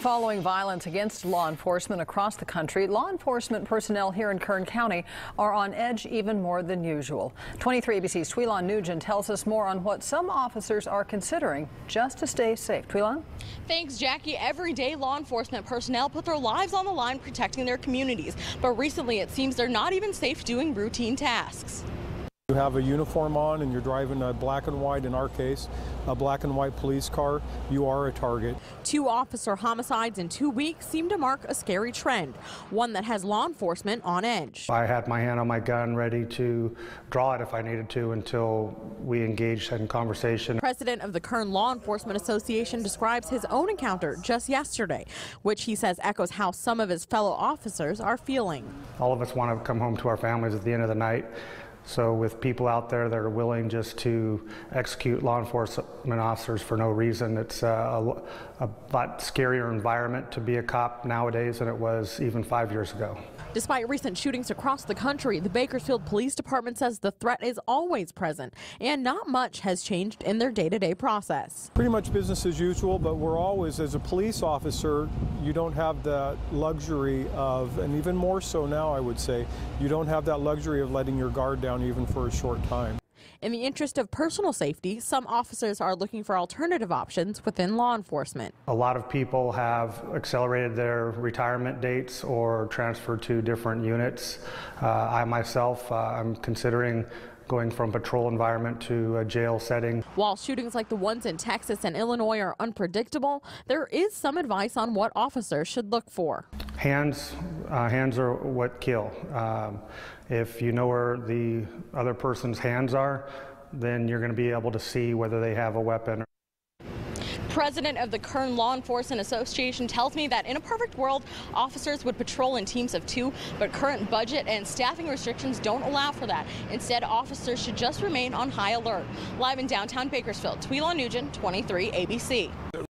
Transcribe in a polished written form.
Following violence against law enforcement across the country, law enforcement personnel here in Kern County are on edge even more than usual. 23 ABC's Twilon Nugent tells us more on what some officers are considering just to stay safe. Twilon? Thanks, Jackie. Every day, law enforcement personnel put their lives on the line protecting their communities. But recently, it seems they're not even safe doing routine tasks. You have a uniform on and you're driving a black and white, in our case, a black and white police car, you are a target. 2 officer homicides in 2 weeks seem to mark a scary trend, one that has law enforcement on edge. I had my hand on my gun ready to draw it if I needed to until we engaged in conversation. President of the Kern Law Enforcement Association describes his own encounter just yesterday, which he says echoes how some of his fellow officers are feeling. All of us want to come home to our families at the end of the night. So with people out there that are willing just to execute law enforcement officers for no reason, it's a lot scarier environment to be a cop nowadays than it was even 5 years ago. Despite recent shootings across the country, the Bakersfield Police Department says the threat is always present and not much has changed in their day-to-day process. Pretty much business as usual, but we're always, as a police officer, you don't have the luxury of, and even more so now I would say, you don't have that luxury of letting your guard down even for a short time. In the interest of personal safety, some officers are looking for alternative options within law enforcement. A lot of people have accelerated their retirement dates or transferred to different units. I myself, I'm considering going from patrol environment to a jail setting. While shootings like the ones in Texas and Illinois are unpredictable, there is some advice on what officers should look for. Hands are what kill. If you know where the other person's hands are, then you're going to be able to see whether they have a weapon. President of the Kern Law Enforcement Association tells me that in a perfect world, officers would patrol in teams of 2, but current budget and staffing restrictions don't allow for that. Instead, officers should just remain on high alert. Live in downtown Bakersfield, Twilon Nugent, 23 ABC.